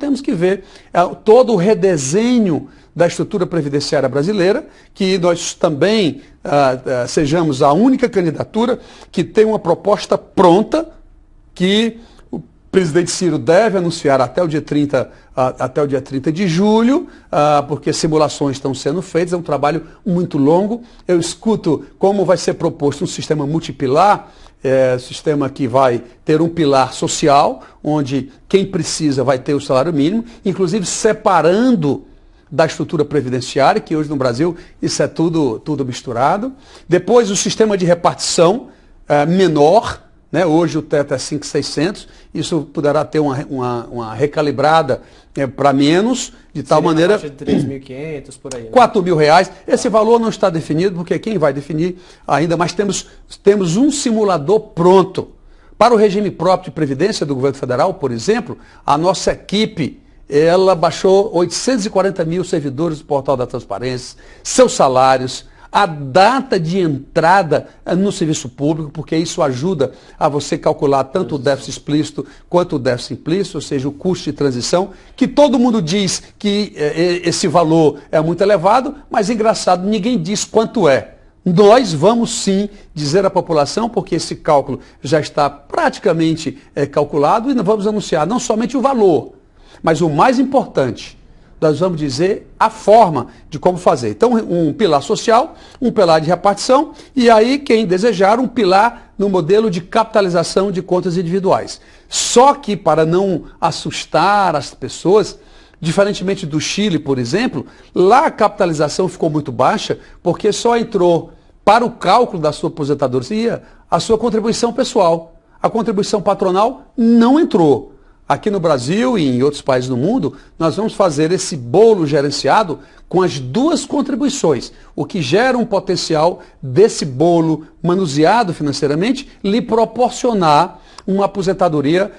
temos que ver todo o redesenho da estrutura previdenciária brasileira, que nós também sejamos a única candidatura que tem uma proposta pronta, que o presidente Ciro deve anunciar até o dia 30 de julho, porque simulações estão sendo feitas, é um trabalho muito longo. Eu escuto como vai ser proposto um sistema multipilar, sistema que vai ter um pilar social, onde quem precisa vai ter o salário mínimo, inclusive separando da estrutura previdenciária, que hoje no Brasil isso é tudo misturado. Depois o sistema de repartição menor, né? Hoje o teto é 5.600, isso poderá ter uma recalibrada para menos, de tal maneira... de 3.500, por aí. Né? R$4.000. Esse valor não está definido, porque quem vai definir ainda, mas temos um simulador pronto. Para o regime próprio de previdência do governo federal, por exemplo, a nossa equipe, ela baixou 840 mil servidores do Portal da Transparência, seus salários, a data de entrada no serviço público, porque isso ajuda a você calcular tanto o déficit explícito quanto o déficit implícito, ou seja, o custo de transição, que todo mundo diz que esse valor é muito elevado, mas engraçado, ninguém diz quanto é. Nós vamos sim dizer à população, porque esse cálculo já está praticamente calculado, e nós vamos anunciar não somente o valor, mas o mais importante, nós vamos dizer a forma de como fazer. Então, um pilar social, um pilar de repartição, e aí, quem desejar, um pilar no modelo de capitalização de contas individuais. Só que, para não assustar as pessoas, diferentemente do Chile, por exemplo, lá a capitalização ficou muito baixa, porque só entrou para o cálculo da sua aposentadoria a sua contribuição pessoal. A contribuição patronal não entrou. Aqui no Brasil e em outros países do mundo, nós vamos fazer esse bolo gerenciado com as duas contribuições, o que gera um potencial desse bolo manuseado financeiramente lhe proporcionar uma aposentadoria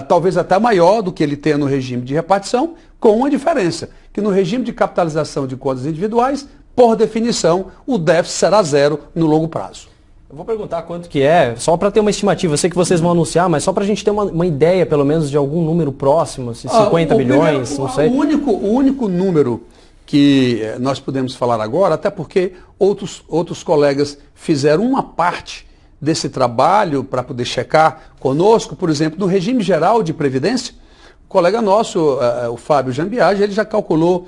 talvez até maior do que ele tem no regime de repartição, com uma diferença, que no regime de capitalização de contas individuais, por definição, o déficit será zero no longo prazo. Eu vou perguntar quanto que é, só para ter uma estimativa. Eu sei que vocês vão anunciar, mas só para a gente ter uma ideia, pelo menos, de algum número próximo, se 50 bilhões, não sei. O único número que nós podemos falar agora, até porque outros colegas fizeram uma parte desse trabalho para poder checar conosco, por exemplo, no regime geral de previdência, o colega nosso, o Fábio Jambiage, ele já calculou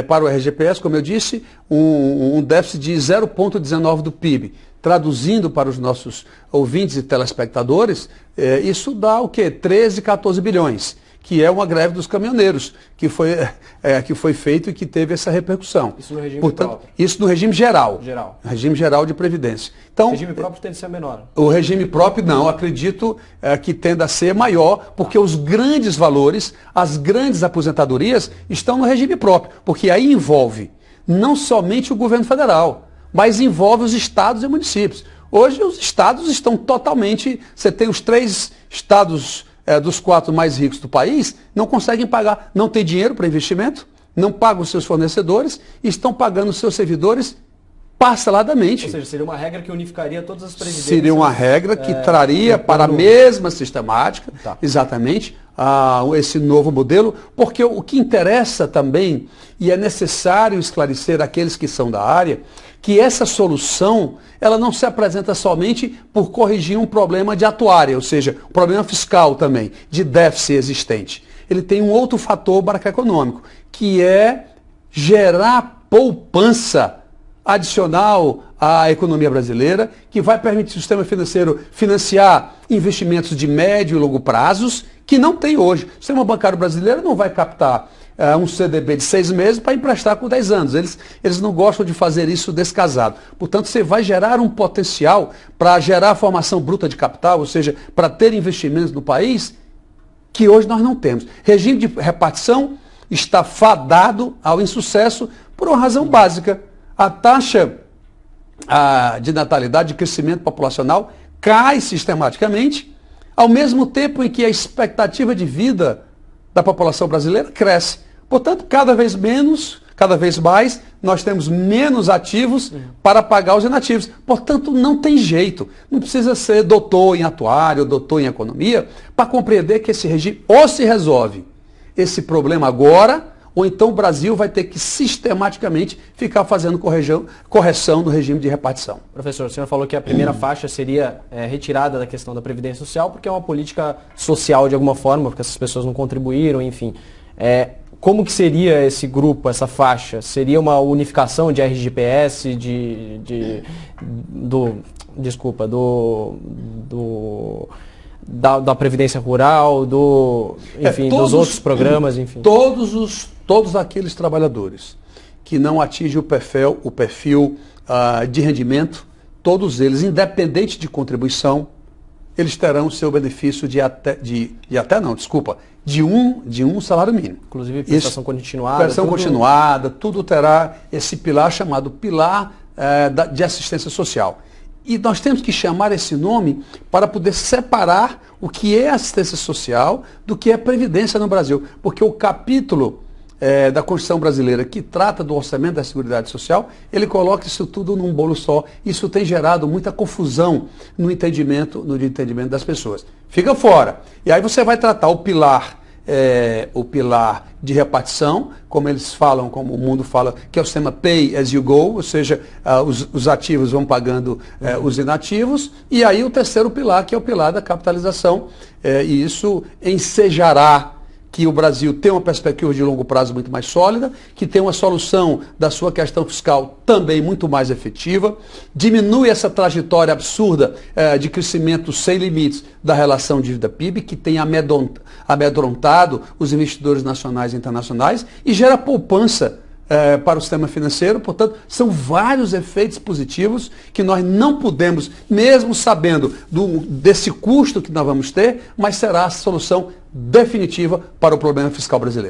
para o RGPS, como eu disse, um déficit de 0,19 do PIB. Traduzindo para os nossos ouvintes e telespectadores, isso dá o quê? 13, 14 bilhões, que é uma greve dos caminhoneiros, que foi feito e que teve essa repercussão. Isso no regime próprio? Próprio? Isso no regime geral. Regime geral de previdência. Então, o regime próprio tende a ser menor? O regime próprio não, acredito que tenda a ser maior, porque os grandes valores, as grandes aposentadorias estão no regime próprio, porque aí envolve não somente o governo federal, mas envolve os estados e municípios. Hoje os estados estão totalmente... Você tem os 3 estados dos 4 mais ricos do país, não conseguem pagar, não tem dinheiro para investimento, não pagam os seus fornecedores, estão pagando os seus servidores parceladamente. Ou seja, seria uma regra que unificaria todas as previdências. Seria uma regra que traria para a mesma sistemática, exatamente, esse novo modelo, porque o que interessa também, e é necessário esclarecer aqueles que são da área, que essa solução, ela não se apresenta somente por corrigir um problema de atuária, ou seja, um problema fiscal também, de déficit existente. Ele tem um outro fator macroeconômico, que é gerar poupança adicional à economia brasileira, que vai permitir o sistema financeiro financiar investimentos de médio e longo prazos, que não tem hoje. O sistema bancário brasileiro não vai captar um CDB de 6 meses para emprestar com 10 anos. Eles não gostam de fazer isso descasado. Portanto, você vai gerar um potencial para gerar formação bruta de capital, ou seja, para ter investimentos no país, que hoje nós não temos. Regime de repartição está fadado ao insucesso por uma razão básica. A taxa de natalidade, de crescimento populacional, cai sistematicamente, ao mesmo tempo em que a expectativa de vida da população brasileira cresce. Portanto, cada vez mais, nós temos menos ativos para pagar os inativos. Portanto, não tem jeito. Não precisa ser doutor em atuário, doutor em economia, para compreender que esse regime ou se resolve esse problema agora, ou então o Brasil vai ter que sistematicamente ficar fazendo correção no regime de repartição. Professor, o senhor falou que a primeira faixa seria retirada da questão da Previdência Social, porque é uma política social de alguma forma, porque essas pessoas não contribuíram, enfim. Como que seria esse grupo, essa faixa? Seria uma unificação de RGPS, da Previdência Rural, dos outros programas, enfim? Todos aqueles trabalhadores que não atingem o perfil de rendimento, todos eles, independente de contribuição, eles terão o seu benefício de um salário mínimo. Inclusive prestação continuada. Prestação continuada, tudo terá esse pilar chamado pilar de assistência social. E nós temos que chamar esse nome para poder separar o que é assistência social do que é previdência no Brasil. Porque o capítulo da Constituição brasileira que trata do orçamento da Seguridade Social, ele coloca isso tudo num bolo só. Isso tem gerado muita confusão no entendimento das pessoas. Fica fora. E aí você vai tratar o pilar de repartição, como eles falam, como o mundo fala, que é o sistema Pay as you go, ou seja, os ativos vão pagando os inativos, e aí o terceiro pilar, que é o pilar da capitalização, e isso ensejará que o Brasil tem uma perspectiva de longo prazo muito mais sólida, que tem uma solução da sua questão fiscal também muito mais efetiva, diminui essa trajetória absurda de crescimento sem limites da relação dívida-PIB, que tem amedrontado os investidores nacionais e internacionais, e gera poupança para o sistema financeiro. Portanto, são vários efeitos positivos que nós não podemos, mesmo sabendo desse custo que nós vamos ter, mas será a solução definitiva para o problema fiscal brasileiro.